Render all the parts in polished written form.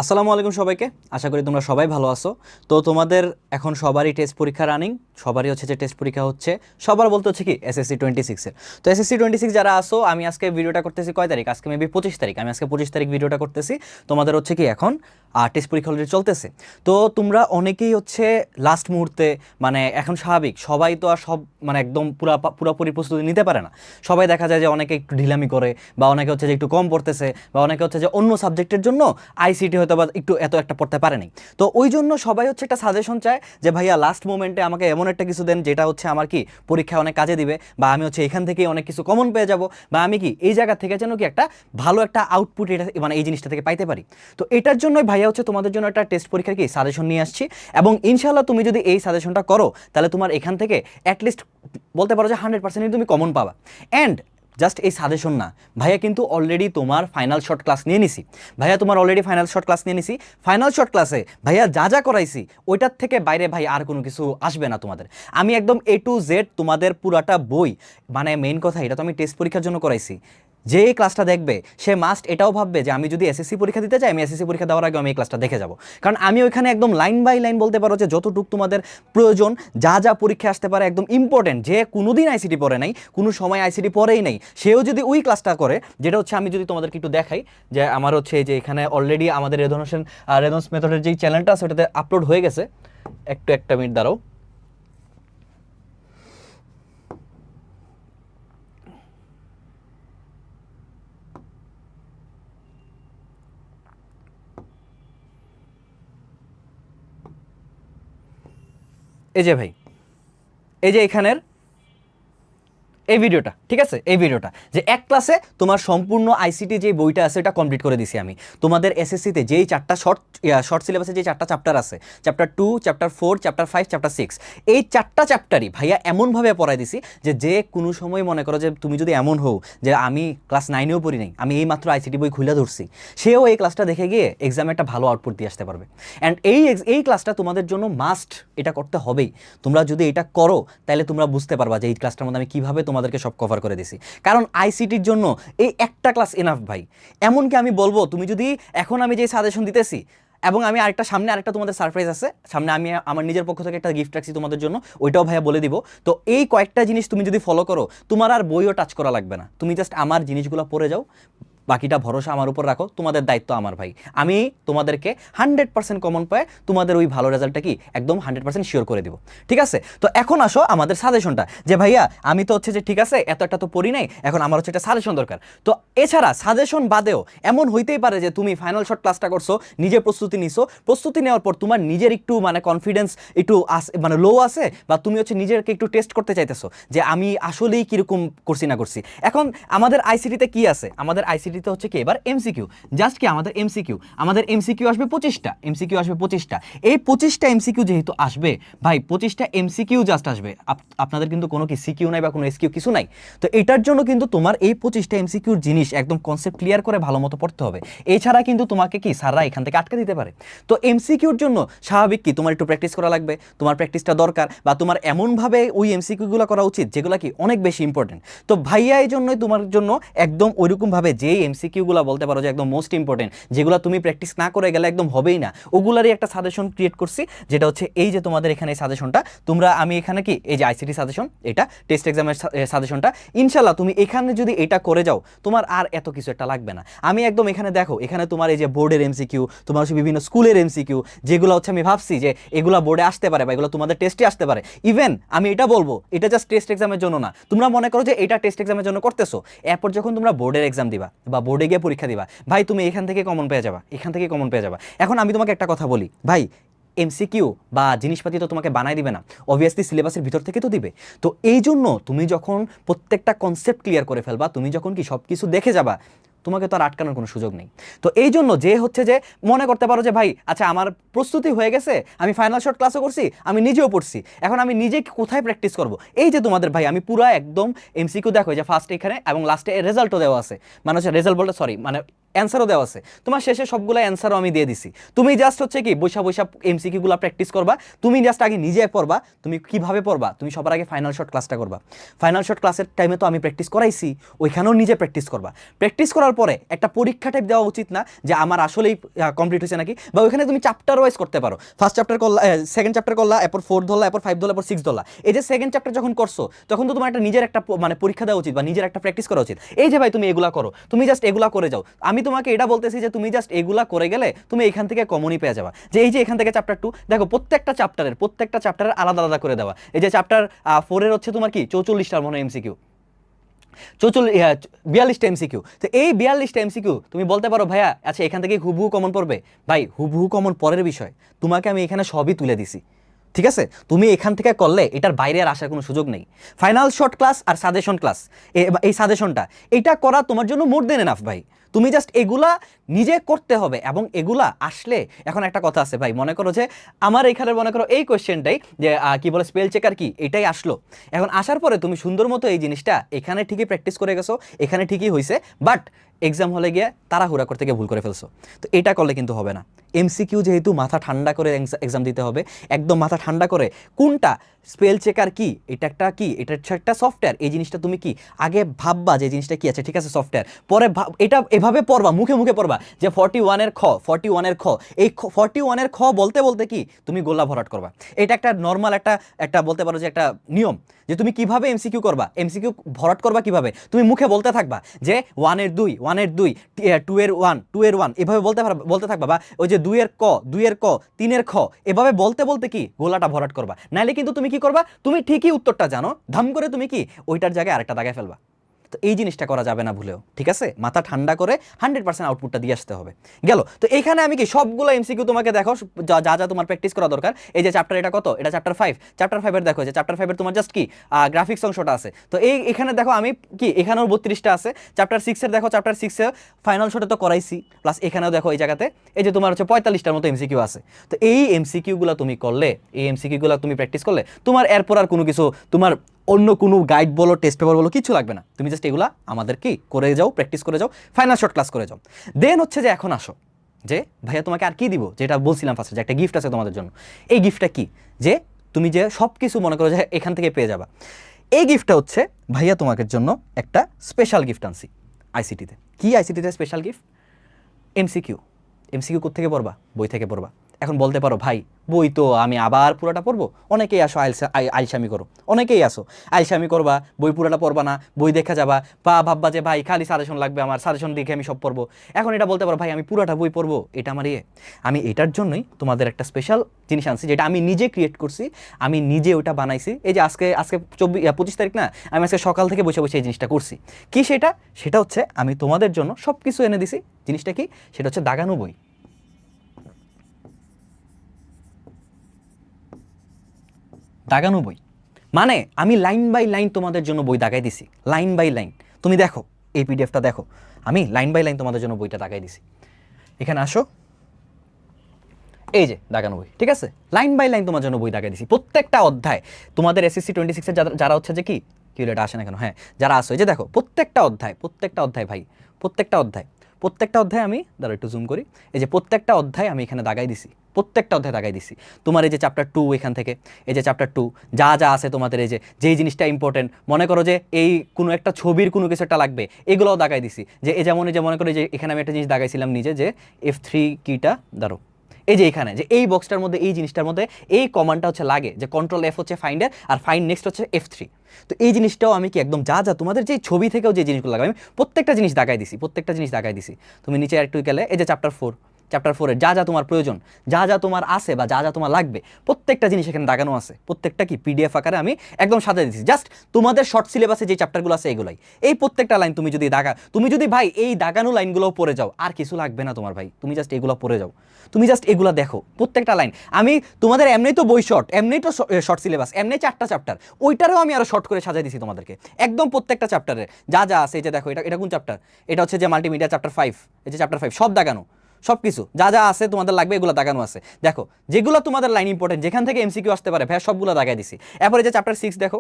আসসালামু আলাইকুম সবাইকে। আশা করি তোমরা সবাই ভালো আছো। তো তোমাদের এখন সবারই টেস্ট পরীক্ষা রানিং, সবারই হচ্ছে যে টেস্ট পরীক্ষা হচ্ছে। সবার বলতে হচ্ছে কি এসএসসি 26 এর। তো এসএসসি 26 যারা আসো, আমি আজকে ভিডিওটা করতেছি কয় তারিখ? আজকে মেবি 25 তারিখ। আমি আজকে 25 তারিখ ভিডিওটা করতেছি। তোমাদের হচ্ছে কি এখন টেস্ট পরীক্ষা অলরেডি চলতেছে। তো তোমরা অনেকেই হচ্ছে লাস্ট মুহূর্তে, মানে এখন স্বাভাবিক সবাই তো আর সব মানে একদম পুরোপুরি প্রস্তুতি নিতে পারে না। সবাই দেখা যায় যে অনেকে একটু ঢিলামি করে, বা অনেকে হচ্ছে যে একটু কম পড়তেছে, বা অনেকে হচ্ছে যে অন্য সাবজেক্টের জন্য আইসিটি হয়তো বা একটু এত একটা পড়তে পারেনি। তো ওই জন্য সবাই হচ্ছে একটা সাজেশন চায় যে ভাইয়া লাস্ট মোমেন্টে আমাকে এমন একটা কিছু দেন যেটা হচ্ছে আমার কি পরীক্ষায় অনেক কাজে দিবে, বা আমি হচ্ছে এখান থেকেই অনেক কিছু কমন পেয়ে যাব, বা আমি কি এই জায়গা থেকে যেন কি একটা ভালো একটা আউটপুট এটা মানে এই জিনিসটা থেকে পাইতে পারি। তো এটার জন্যই ভাইয়া হচ্ছে তোমাদের জন্য একটা টেস্ট পরীক্ষার কি সাজেশন নিয়ে আসছি। এবং ইনশাল্লাহ তুমি যদি এই সাজেশনটা করো, তাহলে তোমার এখান থেকে অ্যাটলিস্ট বলতে পারো যে 100% তুমি কমন পাবা। অ্যান্ড জাস্ট এই সাজেশন না, ভাইয়া কিন্তু অলরেডি তোমার ফাইনাল শর্ট ক্লাস নিয়ে নিছি। ফাইনাল শর্ট ক্লাস নিয়ে নিছি। ফাইনাল শর্ট ক্লাসে ভাইয়া যা যা করাইছি ওইটার থেকে বাইরে ভাই আর কোনো কিছু আসবে না তোমাদের। আমি একদম A to Z তোমাদের পুরাটা বই, মানে মেইন কথা এটা তো আমি টেস্ট পরীক্ষার জন্য করাইছি। যে এই ক্লাসটা দেখবে সে মাস্ট এটাও ভাববে যে আমি যদি এসএসসি পরীক্ষা দিতে চাই, আমি এসএসসি পরীক্ষা দেওয়ার আগে আমি এই ক্লাসটা দেখে যাব। কারণ আমি ওইখানে একদম লাইন বাই লাইন বলতে পারো যে যতটুকু তোমাদের প্রয়োজন, যা যা পরীক্ষা আসতে পারে একদম ইম্পর্টেন্ট, যে কোনোদিন আইসিটি পড়ে নাই, কোনো সময় আইসিটি পড়েই নাই, সেও যদি ওই ক্লাসটা করে, যেটা হচ্ছে আমি যদি তোমাদেরকে একটু দেখাই যে আমার হচ্ছে এই যে এখানে অলরেডি আমাদের রেদন্স মেথডের যেই চ্যানেলটা আছে ওটাতে আপলোড হয়ে গেছে। একটা মিনিট দাঁড়াও। এই যে ভাই, এই যে এখানের এই ভিডিওটা, ঠিক আছে, এই ভিডিওটা যে এক ক্লাসে তোমার সম্পূর্ণ আইসিটি যে বইটা আছে এটা কমপ্লিট করে দিছি আমি। তোমাদের এসএসসিতে যেই চারটা শর্ট সিলেবাসে যে চারটা চ্যাপ্টার আছে, চ্যাপ্টার 2, চ্যাপ্টার 4, চ্যাপ্টার 5, চ্যাপ্টার 6, এই চারটা চ্যাপ্টারই ভাইয়া এমনভাবে পড়াই দিছি যে কোনো সময় মনে করো যে তুমি যদি এমন হও যে আমি ক্লাস 9-এও পড়ি নাই, আমি এই মাত্র আইসিটি বই খুলে ধরছি, সেও এই ক্লাসটা দেখে গিয়ে এক্সামে একটা ভালো আউটপুট দিয়ে আসতে পারবে। অ্যান্ড এই ক্লাসটা তোমাদের জন্য মাস্ট, এটা করতে হবেই। তোমরা যদি এটা করো তাহলে তোমরা বুঝতে পারবা যে এই ক্লাসটার মধ্যে আমি কীভাবে তোমাদেরকে সব কভার করে দিছি। কারণ আইসিটির জন্য এই একটা ক্লাস এনাফ ভাই। এমনকি আমি বলবো, তুমি যদি এখন আমি যে সাজেশন দিতেছি, এবং আমি সামনে আরেকটা তোমাদের সারপ্রাইজ আছে, সামনে আমি আমার নিজের পক্ষ থেকে একটা গিফট রাখছি তোমাদের জন্য, ওইটাও ভাইয়া বলে দিব। তো এই কয়েকটা জিনিস তুমি যদি ফলো করো, তোমার আর বইও টাচ করা লাগবে না, তুমি জাস্ট আমার জিনিসগুলো পড়ে যাও, বাকিটা ভরসা আমার উপর রাখো, তোমাদের দায়িত্ব আমার ভাই। আমি তোমাদেরকে 100% কমন পায় তোমাদের ওই ভালো রেজাল্টটা কি একদম 100% শিওর করে দিব। ঠিক আছে, তো এখন আসো আমাদের সাজেশনটা। যে ভাইয়া আমি তো হচ্ছে যে ঠিক আছে এত একটা তো পড়ি নাই, এখন আমার হচ্ছে একটা সাজেশন দরকার। তো এছাড়া সাজেশন বাদেও এমন হইতেই পারে যে তুমি ফাইনাল শর্ট ক্লাসটা করছো, নিজে প্রস্তুতি নিছো, প্রস্তুতি নেওয়ার পর তোমার নিজের একটু মানে কনফিডেন্স একটু মানে লো আছে, বা তুমি হচ্ছে নিজেকে একটু টেস্ট করতে চাইতেছো যে আমি আসলেই কীরকম করছি না করছি। এখন আমাদের আইসিটিতে কি আছে? আমাদের আইসিটিতে হচ্ছে কি এবার এমসিকিউ, জাস্ট কি আমাদের এমসিকিউ আসবে 25টা। এই 25টা এমসিকিউ যেহেতু আসবে ভাই, 25টা এমসিকিউ জাস্ট আসবে, আপনাদের কিন্তু কোনো কি সিকিউ নাই বা কোনো এসকিউ কিছু নাই। তো এটার জন্য কিন্তু তোমার এই 25টা এমসিকিউর জিনিস একদম কনসেপ্ট ক্লিয়ার করে ভালো মতো পড়তে হবে। এছাড়া কিন্তু তোমাকে কি স্যাররা এখান থেকে আটকে দিতে পারে। তো এমসিকিউর জন্য স্বাভাবিক কি তোমার একটু প্র্যাকটিস করা লাগবে, তোমার প্র্যাকটিসটা দরকার, বা তোমার এমনভাবে ওই এমসিকিউগুলো করা উচিত যেগুলো কি অনেক বেশি ইম্পর্টেন্ট। তো ভাইয়া এই জন্যই তোমার জন্য একদম ওইরকমভাবে যেই এমসিকিউগুলো বলতে পারো যে একদম মোস্ট ইম্পর্টেন্ট, যেগুলো তুমি প্র্যাকটিস না করে গেলে একদম হবেই না, ওগুলারই একটা সাজেশন ক্রিয়েট করছি। যেটা হচ্ছে এই যে তোমাদের এখানে এই সাজেশনটা, আমি এখানে কি এই যে আইসিটি সাজেশন, এটা টেস্ট এক্সামের সাজেশনটা, ইনশাল্লাহ তুমি এখানে যদি এটা করে যাও, তোমার আর এত কিছু একটা লাগবে না। আমি একদম এখানে দেখো, এখানে তোমার এই যে বোর্ডের এমসিকিউ, তোমার হচ্ছে বিভিন্ন স্কুলের এমসিকিউ, যেগুলো হচ্ছে আমি ভাবছি যে এগুলো বোর্ডে আসতে পারে বা এগুলো তোমাদের টেস্টে আসতে পারে। ইভেন আমি এটা বলবো, এটা জাস্ট টেস্ট এক্সামের জন্য না। তোমরা মনে করো যে এটা টেস্ট এক্সামের জন্য করতেছো, এরপর যখন তোমরা বোর্ডের এক্সাম দিবা বা বোর্ডে গিয়ে পরীক্ষা দিবা, ভাই তুমি এখান থেকে কমন পেয়ে যাবা। এখন আমি তোমাকে একটা কথা বলি ভাই, এমসিকিউ বা জিনিসপাতি তো তোমাকে বানাই দিবে না, অবভিয়াসলি সিলেবাসের ভিতর থেকে তো দিবে। তো এই জন্য তুমি যখন প্রত্যেকটা কনসেপ্ট ক্লিয়ার করে ফেলবা, তুমি যখন কি সব কিছু দেখে যাবা, তোমাকে তো আর আটকানোর কোনো সুযোগ নেই। তো এই জন্য যে হচ্ছে যে মনে করতে পারো যে ভাই আচ্ছা আমার প্রস্তুতি হয়ে গেছে, আমি ফাইনাল শর্ট ক্লাসও করছি, আমি নিজেও পড়ছি, এখন আমি নিজে কোথায় প্র্যাকটিস করব? এই যে তোমাদের ভাই আমি পুরো একদম এমসিকিউ দেখো যে ফার্স্ট এখানে এবং লাস্টে রেজাল্টও দেওয়া আছে, মানে হচ্ছে রেজাল্ট বলতে সরি মানে অ্যান্সারও দেওয়া আছে, তোমার শেষে সবগুলো অ্যান্সারও আমি দিয়ে দিছি। তুমি জাস্ট হচ্ছে কি বৈশা বৈশা এমসিকিউগুলো প্র্যাকটিস করবা। তুমি জাস্ট আগে নিজে পড়বা। তুমি কিভাবে পড়বা, তুমি সবার আগে ফাইনাল শর্ট ক্লাসটা করবা। ফাইনাল শর্ট ক্লাসের টাইমে তো আমি প্র্যাকটিস করাইছি, ওইখানেও নিজে প্র্যাকটিস করবা। প্র্যাকটিস করার পরে একটা পরীক্ষা টাইপ দেওয়া উচিত না যে আমার আসলেই কমপ্লিট হয়েছে নাকি, বা ওইখানে তুমি চ্যাপ্টার ওয়াইজ করতে পারো। ফার্স্ট চ্যাপ্টার করলা, সেকেন্ড চ্যাপ্টার করলা, এরপর 4 ধরলা, এরপর 5 ধরলা, এরপর 6 ধরলা। এই যে সেকেন্ড চ্যাপ্টার যখন করছো তখন তো তোমার একটা নিজের একটা মানে পরীক্ষা দেওয়া উচিত বা নিজের একটা প্র্যাকটিস করা উচিত। এই যে ভাই তুমি এগুলা করো, তুমি জাস্ট এগুলা করে যাও। আমি তোমাকে এটা বলতেছি যে তুমি জাস্ট এগুলা করে গেলে তুমি এখান থেকে কমনই পেয়ে যাবা। যে এই যে এখান থেকে চ্যাপ্টার 2 দেখো, প্রত্যেকটা চ্যাপ্টারের আলাদা আলাদা করে দেওয়া। এই যে চ্যাপ্টার 4 এর হচ্ছে তোমার কি 44টার মনে এমসিকিউ, 42টা এমসিকিউ। তো এই 42টা এমসিকিউ তুমি বলতে পারো ভাইয়া আচ্ছা এখান থেকে হুবহু কমন পড়বে। ভাই হুবহু কমন পরের বিষয়, তোমাকে আমি এখানে সবই তুলে দিছি, ঠিক আছে? তুমি এখান থেকে করলে এটার বাইরে আর আসার কোনো সুযোগ নেই। ফাইনাল শর্ট ক্লাস আর সাজেশন ক্লাস, এই সাজেশনটা এটা করা তোমার জন্য মোর দেন এনাফ ভাই। তুমি জাস্ট এগুলা নিজে করতে হবে, এবং এগুলা আসলে এখন একটা কথা আছে ভাই, মনে করো যে আমার এখানে মনে করো এই কোয়েশ্চেনটাই যে কি বলে স্পেল চেকার কি, এটাই আসলো। এখন আসার পরে তুমি সুন্দর মতো এই জিনিসটা এখানে ঠিকই প্র্যাকটিস করে গেছো, এখানে ঠিকই হয়েছে, বাট এক্সাম হলে গিয়ে তাড়াহুড়া করতে গিয়ে ভুল করে ফেলছো। তো এটা করলে কিন্তু হবে না। এমসিকিউ যেহেতু মাথা ঠান্ডা করে এক্সাম দিতে হবে, একদম মাথা ঠান্ডা করে কোনটা স্পেল চেকার কি, এটা একটা কি, এটা একটা সফটওয়্যার, এই জিনিসটা তুমি কি আগে ভাববা যে জিনিসটা কি আছে, ঠিক আছে সফটওয়্যার, পরে এটা এভাবে পড়বা, মুখে মুখে পড়বা যে 41-এর খ, 41-এর খ, এই 41-এর খ বলতে বলতে কি তুমি গোল্লা ভরাট করবা। এটা একটা নর্মাল একটা বলতে পারো যে একটা নিয়ম, যে তুমি কিভাবে এমসিকিউ করবা, এমসিকিউ ভরাট করবা কিভাবে, তুমি মুখে বলতে থাকবা যে 1-এর 2, 1-এর 2, 2-এর 1, 2-এর 1, এভাবে বলতে থাকবা, বা ওই যে 2-এর ক, 2-এর ক, 3-এর খ, এভাবে বলতে বলতে কি গোলাটা ভরাট করবা। নাইলে কিন্তু তুমি কি করবা, তুমি ঠিকই উত্তরটা জানো, ধাম করে তুমি কি ওইটার জায়গায় আরেকটা দাগায় ফেলবা। তো এই জিনিসটা করা যাবে না ভুলেও, ঠিক আছে? মাথা ঠান্ডা করে 100% আউটপুটটা দিয়ে আসতে হবে। গেল তো এইখানে আমি কি সবগুলো এমসিকিউ তোমাকে দেখো যা যা তোমার প্র্যাকটিস করা দরকার। এই যে চ্যাপ্টার এটা কত, এটা চ্যাপ্টার 5, চ্যাপ্টার 5 এর দেখো যে চ্যাপ্টার 5 এর তোমার জাস্ট কি গ্রাফিক্স অংশটা আছে। তো এখানে দেখো আমি কি এখানেও 32টা আছে। চ্যাপ্টার 6 এর দেখো, চ্যাপ্টার 6 এ ফাইনাল শটে তো করাইছি, প্লাস এখানেও দেখো এই জায়গাতে এই যে তোমার হচ্ছে 45টার মতো এমসিকিউ আছে। তো এই এমসিকিউগুলো তুমি করলে, এই এমসিকিউগুলো তুমি প্র্যাকটিস করলে তোমার এরপর আর কোনো কিছু, তোমার অন্য কোনো গাইড বলো, টেস্ট পেপার বলো, কিছু লাগবে না। তুমি জাস্ট এগুলা আমাদের কি করে যাও, প্র্যাকটিস করে যাও, ফাইনাল শর্ট ক্লাস করে যাও। দেন হচ্ছে যে এখন আসো যে ভাইয়া তোমাকে আর কি দিব, যেটা বলছিলাম ফার্স্টে যে একটা গিফট আছে তোমাদের জন্য। এই গিফটটা কি, যে তুমি যে সব কিছু মনে করো যে এখান থেকে পেয়ে যাবা। এই গিফটটা হচ্ছে ভাইয়া তোমাদের জন্য একটা স্পেশাল গিফট আনছি আইসিটিতে। কি আইসিটিতে স্পেশাল গিফট? এমসিকিউ। এমসিকিউ কোত্থেকে পড়বা? বই থেকে পড়বা। এখন বলতে পারো ভাই বই তো আমি আবার পুরোটা পড়বো। অনেকেই আসো আইলসামি করো, অনেকেই আসো আইলসামি করবা, বই পুরোটা পড়বা না, বই দেখা যাবা, বা ভাববা যে ভাই খালি সাজেশন লাগবে, আমার সাজেশন দেখে আমি সব পড়বো। এখন এটা বলতে পারো ভাই আমি পুরোটা বই পড়বো, এটা আমার আমি এটার জন্যই তোমাদের একটা স্পেশাল জিনিস আনছি, যেটা আমি নিজে ক্রিয়েট করছি, আমি নিজে ওটা বানাইছি। এই যে আজকে 25 তারিখ না, আমি আজকে সকাল থেকে বসে বসে এই জিনিসটা করছি। কি সেটা হচ্ছে আমি তোমাদের জন্য সব কিছু এনে দিছি। জিনিসটা কি? সেটা হচ্ছে দাগানো বই। দাগানো বই মানে আমি লাইন বাই লাইন তোমাদের জন্য বই দাগাই দিছি, লাইন বাই লাইন। তুমি দেখো এই পিডিএফটা দেখো, আমি লাইন বাই লাইন তোমাদের জন্য বইটা দাগাই দিছি। এখানে আসো, এই যে দাগানো বই, ঠিক আছে? লাইন বাই লাইন তোমার জন্য বই দাগাই দিছি। প্রত্যেকটা অধ্যায় তোমাদের এসএসসি 26 এর যারা হচ্ছে যে কি এটা আসে না কেন, হ্যাঁ যারা আসো, এই যে দেখো প্রত্যেকটা অধ্যায় ভাই, প্রত্যেকটা অধ্যায় আমি দাঁড়াও একটু জুম করি। এই যে প্রত্যেকটা অধ্যায় আমি এখানে দাগাই দিছি, প্রত্যেকটা অধ্যায় দাগাই দিছি। তোমার এই যে চ্যাপ্টার 2 এখান থেকে, এই যে চ্যাপ্টার 2 যা যা আছে তোমাদের, এই যে যেই জিনিসটা ইম্পর্টেন্ট, মনে করো যে এই কোনো একটা ছবির কোনো কিছু একটা লাগবে, এগুলোও দাগাই দিছি। যে এই যেমন এই যে মনে করো যে এখানে আমি একটা জিনিস দাগাইছিলাম নিজে, যে F3 কিটা দাঁড়ো, এই যে এখানে যে এই বক্সটার মধ্যে এই জিনিসটার মধ্যে এই কমান্ডটা হচ্ছে লাগে, যে কন্ট্রোল F হচ্ছে ফাইন্ডের, আর ফাইন্ড নেক্সট হচ্ছে F3। তো এই জিনিসটাও আমি কি একদম যা তোমাদের যে ছবি থেকেও যে জিনিসগুলো লাগাবে আমি প্রত্যেকটা জিনিস দাগাই দিছি। তুমি নিচে একটু গেলে এই যে চ্যাপ্টার 4-এর যা তোমার প্রয়োজন, যা তোমার আছে বা যা তোমার লাগবে, প্রত্যেকটা জিনিস এখানে দাগানো আছে। প্রত্যেকটা কি পিডিএফ আকারে আমি একদম সাজিয়ে দিচ্ছি। জাস্ট তোমাদের শর্ট সিলেবাসে যে চ্যাপ্টারগুলো আছে এগুলাই, এই প্রত্যেকটা লাইন তুমি যদি ভাই এই দাগানো লাইনগুলোও পড়ে যাও, আর কিছু লাগবে না তোমার ভাই, তুমি জাস্ট এগুলো পড়ে যাও, তুমি জাস্ট এগুলো দেখো প্রত্যেকটা লাইন। আমি তোমাদের এমনিই তো বই শর্ট, এমনিই তো শর্ট সিলেবাস, এমনি 4টা চ্যাপ্টার, ওইটারও আমি আরো শর্ট করে সাজাই দিছি তোমাদেরকে একদম প্রত্যেকটা চ্যাপ্টারে যা আছে। এই যে দেখো এটা কোন চ্যাপ্টার, এটা হচ্ছে যে মাল্টিমিডিয়া চ্যাপ্টার 5, এই যে চ্যাপ্টার 5 সব দাগানো, সব কিছু যা আছে তোমাদের লাগবে এগুলো দাগানো আছে। দেখো যেগুলো তোমাদের লাইন ইম্পর্টেন্ট, যেখান থেকে এমসিকিউ আসতে পারে ভাই সবগুলো দাগাই দিছি। এরপরে যে চ্যাপ্টার 6 দেখো,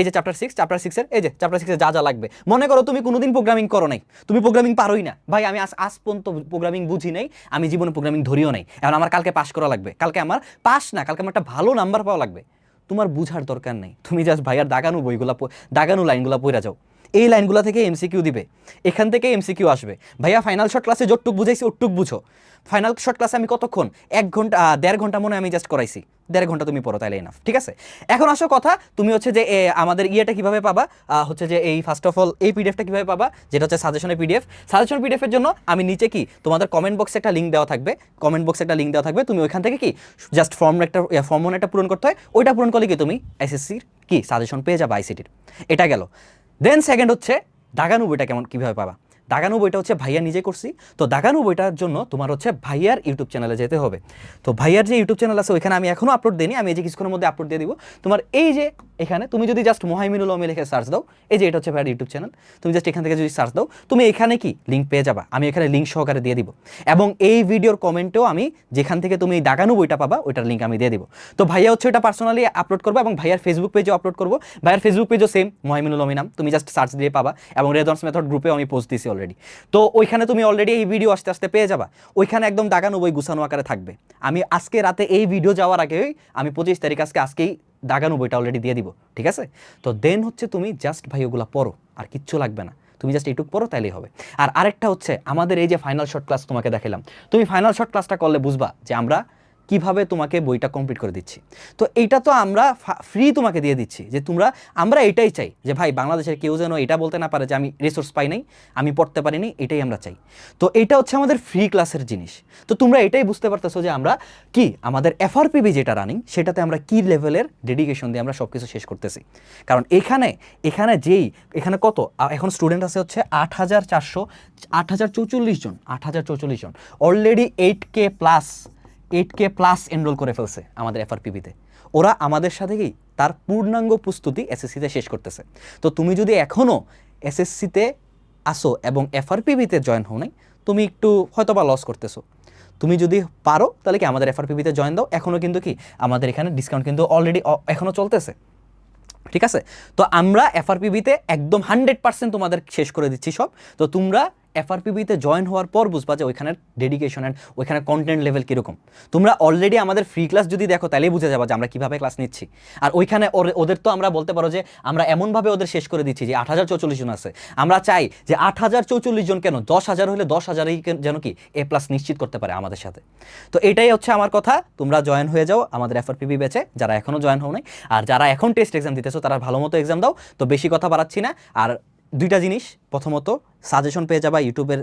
এই যে চ্যাপ্টার 6 এই যে চ্যাপ্টার 6 যা যা লাগবে। মনে করো তুমি কোনোদিন প্রোগ্রামিং করো নাই, তুমি প্রোগ্রামিং পারোই না, ভাই আমি আজ পর্যন্ত প্রোগ্রামিং বুঝি নাই, আমি জীবনে প্রোগ্রামিং ধরিও নাই, এখন আমার কালকে পাস করা লাগবে, কালকে আমার পাস না, কালকে আমার একটা ভালো নাম্বার পাওয়া লাগবে। তোমার বুঝার দরকার নেই, তুমি জাস্ট ভাইয়ার দাগানো লাইনগুলো পড়ে যাও। এই লাইনগুলো থেকে এমসিকিউ দিবে, এখান থেকে এমসিকিউ আসবে। ভাইয়া ফাইনাল শর্ট ক্লাসে যতটুক বুঝাইছি ওটুক বুঝো। ফাইনাল শর্ট ক্লাসে আমি কতক্ষণ 1 ঘন্টা 1.5 ঘন্টা মনে আমি জাস্ট করাইছি, 1.5 ঘন্টা তুমি পড়ো, তাইলে এনাফ। ঠিক আছে, এখন আসো কথা, তুমি হচ্ছে যে আমাদের ইয়েটা কিভাবে পাবা, হচ্ছে যে এই ফার্স্ট অফ অল এই পিডিএফটা কিভাবে পাবা, যেটা হচ্ছে সাজেশনের পিডিএফ। সাজেশন পিডিএফের জন্য আমি নিচে কি তোমাদের কমেন্ট বক্সে একটা লিঙ্ক দেওয়া থাকবে, তুমি ওইখান থেকে কি জাস্ট ফর্ম একটা পূরণ করতে হয়, ওইটা পূরণ করলে কি তুমি এসএসসির কি সাজেশন পেয়ে যাবে আইসিটির। এটা গেল। দেন সেকেন্ড হচ্ছে দাগানু বইটা কিভাবে পাবা। দাগানু বইটা হচ্ছে ভাইয়া নিজে করছি, তো দাগানু বইটার জন্য তোমার হচ্ছে ভাইয়ার ইউটিউব চ্যানেলে যেতে হবে। তো ভাইয়ার যে ইউটিউব চ্যানেল আছে ওইখানে আমি এখনও আপলোড দিইনি, আমি এই যে কিছুক্ষণের মধ্যে আপলোড দিয়ে দিব। তোমার এই যে এখানে তুমি যদি জাস্ট মোহাইমিনুল আলম লিখে সার্চ দাও, এই যে এটা হচ্ছে ভাইয়ার ইউটিউব চ্যানেল, তুমি জাস্ট এখান থেকে যদি সার্চ দাও তুমি এখানে কি লিঙ্ক পেয়ে যাবা, আমি এখানে লিঙ্ক সহকারে দিয়ে দিব। এবং এই ভিডিওর কমেন্টেও আমি যেখান থেকে তুমি দাগানু বইটা পাবা ওইটার লিঙ্ক আমি দিয়ে দিব। তো ভাইয়া হচ্ছে ওটা পার্সোনালি আপলোড করবো এবং ভাইয়ার ফেসবুক পেজেও আপলোড করবো। ভাইয়ার ফেসবুক পেজও সেম মোহাইমিনুল আলম নাম, তুমি জাস্ট সার্চ দিয়ে পাবা, এবং রেজন্স মেথড গ্রুপেও আমি পোস্ট দিয়েছি অলরেডি। তো ওইখানে তুমি অলরেডি এই ভিডিও আস্তে আস্তে পেয়ে যাবা, ওইখানে একদম দাগানো বই গুছানো আকারে থাকবে। আমি আজকে রাতে এই ভিডিও যাওয়ার আগেই আমি 25 তারিখ আজকেই দাগানো বইটা অলরেডি দিয়ে দিব। ঠিক আছে, তো দেন হচ্ছে তুমি জাস্ট ভাই ওগুলো পড়ো, আর কিচ্ছু লাগবে না, তুমি জাস্ট এইটুকু পড়ো তাইলেই হবে। আর আরেকটা হচ্ছে আমাদের এই যে ফাইনাল শর্ট ক্লাস তোমাকে দেখালাম, তুমি ফাইনাল শর্ট ক্লাসটা করলে বুঝবা যে আমরা কিভাবে তোমাকে বইটা কমপ্লিট করে দিচ্ছি। তো এইটা তো আমরা ফ্রি তোমাকে দিয়ে দিচ্ছি, যে আমরা এটাই চাই যে ভাই বাংলাদেশের কেউ যেন এটা বলতে না পারে যে আমি রিসোর্স পাই নাই, আমি পড়তে পারিনি, এটাই আমরা চাই। তো এটা হচ্ছে আমাদের ফ্রি ক্লাসের জিনিস। তো তোমরা এটাই বুঝতে পারতেছো যে আমরা কি আমাদের এফআরপিবি যেটা রানিং সেটাতে আমরা কি লেভেলের ডেডিকেশন দিয়ে আমরা সব কিছু শেষ করতেছি। কারণ এখানে কত এখন স্টুডেন্ট আছে হচ্ছে 8,044 জন অলরেডি 8K প্লাস এনরোল করে ফেলছে আমাদের এফআরপিবিতে। ওরা আমাদের সাথে কি তার পূর্ণাঙ্গ প্রস্তুতি এসএসসিতে শেষ করতেছে। তো তুমি যদি এখনও এসএসসিতে আসো এবং এফআরপিবিতে জয়েন হও নাই, তুমি একটু হয়তো বা লস করতেছো। তুমি যদি পারো তাহলে কি আমাদের এফআরপিবিতে জয়েন দাও, এখনও কিন্তু কি আমাদের এখানে ডিসকাউন্ট কিন্তু অলরেডি এখনও চলতেছে। ঠিক আছে, তো আমরা এফআরপিবিতে একদম 100% তোমাদের শেষ করে দিচ্ছি সব। তো তোমরা এফআরপিবিতে জয়েন হওয়ার পর বুঝবা যে ওইখানের ডেডিকেশন অ্যান্ড ওইখানে কন্টেন্ট লেভেল কীরকম। তোমরা অলরেডি আমাদের ফ্রি ক্লাস যদি দেখো তাহলেই বুঝে যাবা যে আমরা কীভাবে ক্লাস নিচ্ছি। আর ওইখানে ওদের তো আমরা বলতে পারো যে আমরা এমনভাবে ওদের শেষ করে দিচ্ছি যে 8,044 জন আছে, আমরা চাই যে 8,044 জন কেন 10,000 হলে 10,000ই যেন কি এ প্লাস নিশ্চিত করতে পারে আমাদের সাথে। তো এটাই হচ্ছে আমার কথা, তোমরা জয়েন হয়ে যাও আমাদের এফআরপিবি ব্যাচে যারা এখনও জয়েন হও নাই। আর যারা এখন টেস্ট এক্সাম দিতেছো তারা ভালো মতো এক্সাম দাও। তো বেশি কথা বাড়াচ্ছি না। আর দুইটা জিনিস, প্রথমত সাজেশন পেয়ে যাবা ইউটিউবের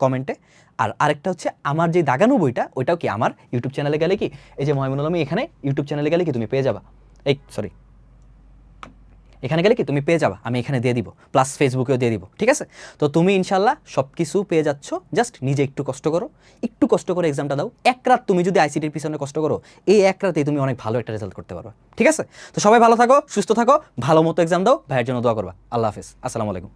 কমেন্টে, আর আরেকটা হচ্ছে আমার যে দাগানো বইটা ওইটাও কি আমার ইউটিউব চ্যানেলে গেলে কি এই যে মোহাইমিনুল আলম এখানে ইউটিউব চ্যানেলে গেলে কি তুমি পেয়ে যাবা, এখানে গেলে কি তুমি পেয়ে যাবা, আমি এখানে দিয়ে দিব, প্লাস ফেসবুকেও দিয়ে দিব। ঠিক আছে, তো তুমি ইনশাল্লাহ সব কিছু পেয়ে যাচ্ছ, জাস্ট নিজে একটু কষ্ট করে এক্সামটা দাও। এক রাত তুমি যদি আইসিটির পিছনে কষ্ট করো, এই এক রাতেই তুমি অনেক ভালো একটা রেজাল্ট করতে পারবে। ঠিক আছে, তো সবাই ভালো থাকো, সুস্থ থাকো, ভালো মতো এক্সাম দাও, ভাইয়ের জন্য দোয়া করবা। আল্লাহ হাফেজ, আসসালামু আলাইকুম।